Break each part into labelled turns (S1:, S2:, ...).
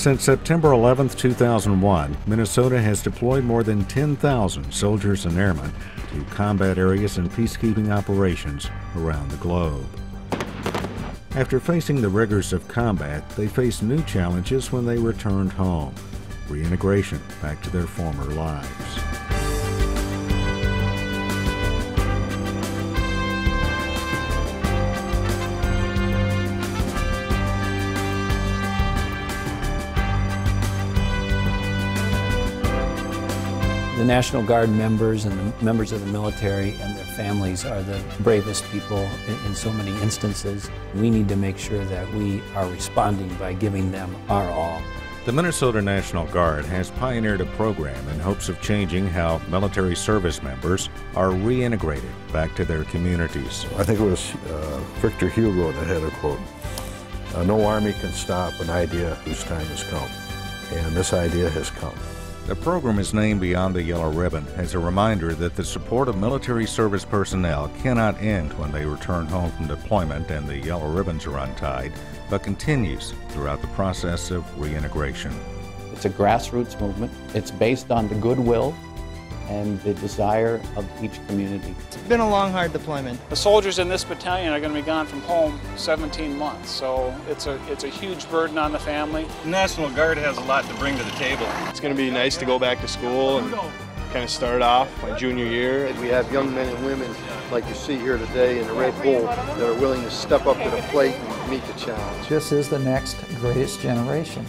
S1: Since September 11, 2001, Minnesota has deployed more than 10,000 soldiers and airmen to combat areas and peacekeeping operations around the globe. After facing the rigors of combat, they faced new challenges when they returned home: reintegration back to their former lives.
S2: The National Guard members and the members of the military and their families are the bravest people in so many instances. We need to make sure that we are responding by giving them our all.
S1: The Minnesota National Guard has pioneered a program in hopes of changing how military service members are reintegrated back to their communities.
S3: I think it was Victor Hugo that had a quote, "No army can stop an idea whose time has come." And this idea has come.
S1: The program is named Beyond the Yellow Ribbon as a reminder that the support of military service personnel cannot end when they return home from deployment and the yellow ribbons are untied, but continues throughout the process of reintegration.
S4: It's a grassroots movement. It's based on the goodwill and the desire of each community.
S5: It's been a long, hard deployment.
S6: The soldiers in this battalion are going to be gone from home 17 months, so it's a huge burden on the family.
S7: The National Guard has a lot to bring to the table.
S8: It's going to be nice to go back to school and kind of start off my junior year.
S9: We have young men and women like you see here today in the Red Bull that are willing to step up to the plate and meet the challenge.
S10: This is the next greatest generation.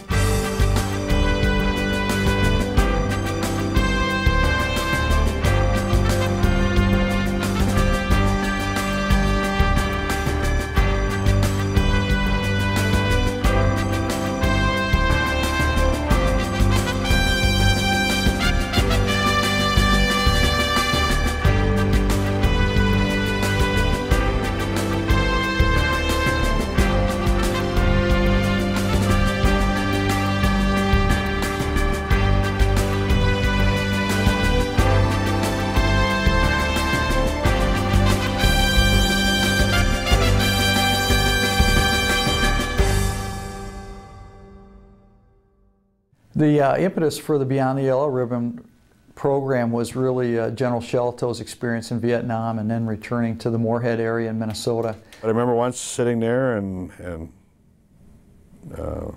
S10: The impetus for the Beyond the Yellow Ribbon program was really General Shelto's experience in Vietnam and then returning to the Moorhead area in Minnesota.
S3: I remember once sitting there and the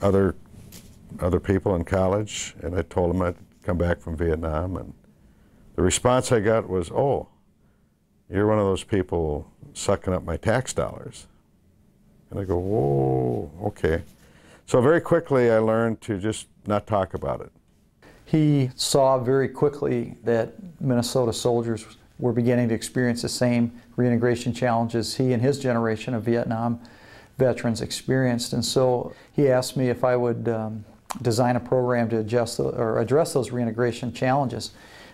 S3: other people in college, and I told them I'd come back from Vietnam, and the response I got was, "Oh, you're one of those people sucking up my tax dollars." And I go, "Whoa, okay." So very quickly I learned to just not talk about it.
S10: He saw very quickly that Minnesota soldiers were beginning to experience the same reintegration challenges he and his generation of Vietnam veterans experienced. And so he asked me if I would design a program to address those reintegration challenges.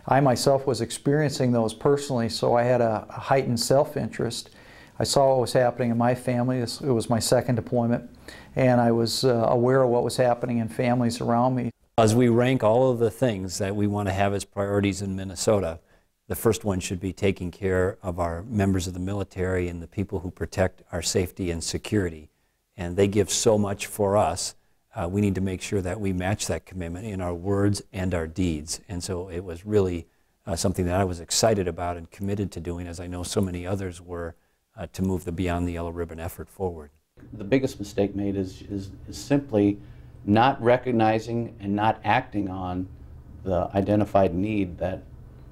S10: I myself was experiencing those personally, so I had a heightened self-interest. I saw what was happening in my family. It was my second deployment, and I was aware of what was happening in families around me.
S2: As we rank all of the things that we want to have as priorities in Minnesota, the first one should be taking care of our members of the military and the people who protect our safety and security. And they give so much for us. We need to make sure that we match that commitment in our words and our deeds. And so it was really something that I was excited about and committed to doing, as I know so many others were, to move the Beyond the Yellow Ribbon effort forward.
S4: The biggest mistake made is simply not recognizing and not acting on the identified need that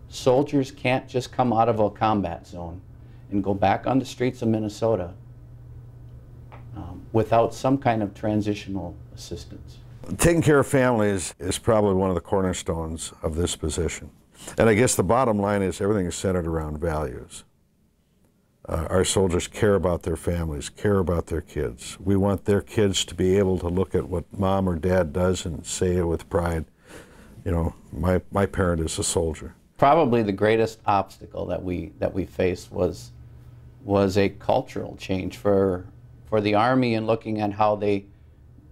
S4: soldiers can't just come out of a combat zone and go back on the streets of Minnesota without some kind of transitional assistance.
S3: Taking care of families is probably one of the cornerstones of this position. And I guess the bottom line is everything is centered around values. Our soldiers care about their families, care about their kids. We want their kids to be able to look at what mom or dad does and say it with pride. You know, my parent is a soldier.
S4: Probably the greatest obstacle that we faced was a cultural change for the Army in looking at how they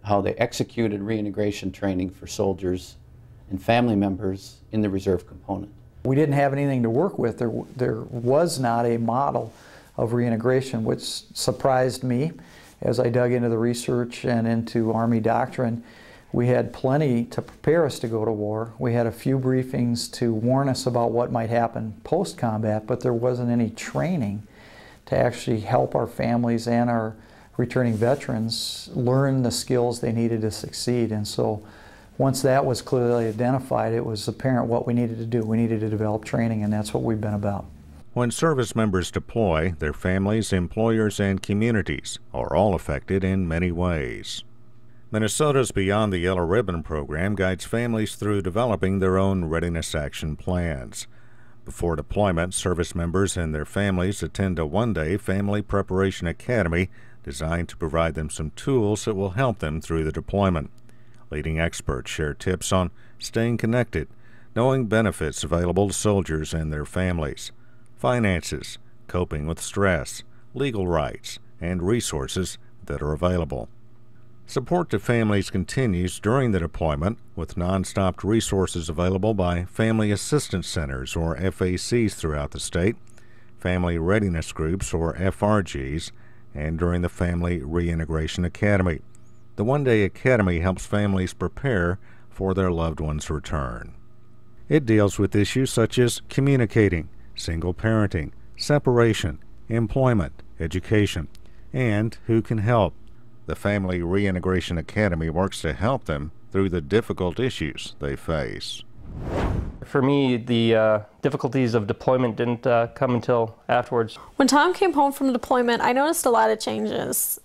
S4: executed reintegration training for soldiers and family members in the reserve component.
S10: We didn't have anything to work with. There was not a model of reintegration, which surprised me As I dug into the research and into Army doctrine, we had plenty to prepare us to go to war. We had a few briefings to warn us about what might happen post-combat, but there wasn't any training to actually help our families and our returning veterans learn the skills they needed to succeed. And so once that was clearly identified, it was apparent what we needed to do. We needed to develop training, and that's what we've been about.
S1: When service members deploy, their families, employers, and communities are all affected in many ways. Minnesota's Beyond the Yellow Ribbon program guides families through developing their own readiness action plans. Before deployment, service members and their families attend a one-day family preparation academy designed to provide them some tools that will help them through the deployment. Leading experts share tips on staying connected, knowing benefits available to soldiers and their families, finances, coping with stress, legal rights, and resources that are available. Support to families continues during the deployment with non-stop resources available by Family Assistance Centers, or FACs, throughout the state, Family Readiness Groups, or FRGs, and during the Family Reintegration Academy. The one-day academy helps families prepare for their loved one's return. It deals with issues such as communicating, single parenting, separation, employment, education, and who can help. The Family Reintegration Academy works to help them through the difficult issues they face.
S5: For me, the difficulties of deployment didn't come until afterwards.
S11: When Tom came home from deployment, I noticed a lot of changes,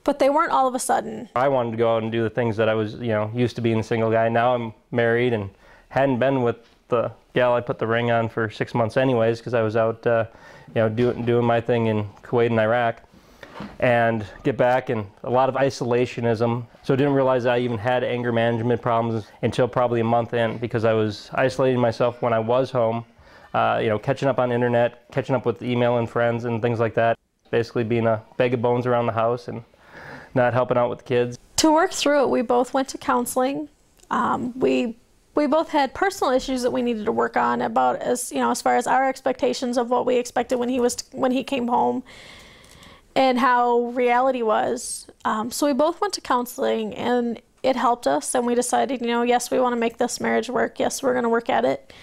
S11: but they weren't all of a sudden.
S5: I wanted to go out and do the things that I was, used to being a single guy. Now I'm married and hadn't been with the gal I put the ring on for 6 months anyways, because I was out, doing my thing in Kuwait and Iraq. And get back, and a lot of isolationism. So I didn't realize I even had anger management problems until probably a month in, because I was isolating myself when I was home, catching up on internet, catching up with email and friends and things like that. Basically being a bag of bones around the house and not helping out with the kids.
S11: To work through it, we both went to counseling. We both had personal issues that we needed to work on about as far as our expectations of what we expected when he came home, and how reality was. So we both went to counseling, and it helped us, and we decided, yes, we want to make this marriage work. Yes, we're going to work at it.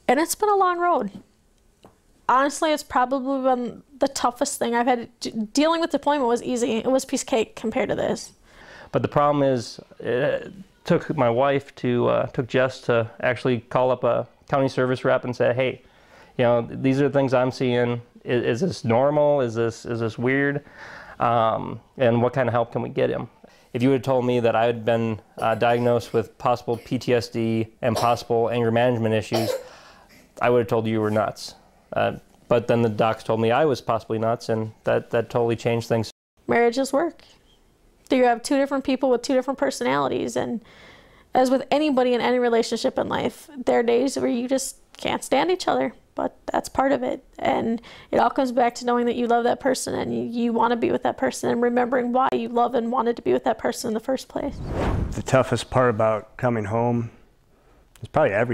S11: And it's been a long road. Honestly, it's probably been the toughest thing I've had. Dealing with deployment was easy. It was piece of cake compared to this.
S5: But the problem is, it took my wife took Jess to actually call up a county service rep and say, hey, these are the things I'm seeing. Is this normal? Is this weird? And what kind of help can we get him? If you had told me that I had been diagnosed with possible PTSD and possible anger management issues, I would have told you were nuts. But then the docs told me I was possibly nuts, and that totally changed things.
S11: Marriage is work. You have two different people with two different personalities, and as with anybody in any relationship in life, there are days where you just can't stand each other. But that's part of it, and it all comes back to knowing that you love that person and you want to be with that person, and remembering why you love and wanted to be with that person in the first place.
S12: The toughest part about coming home is probably everything.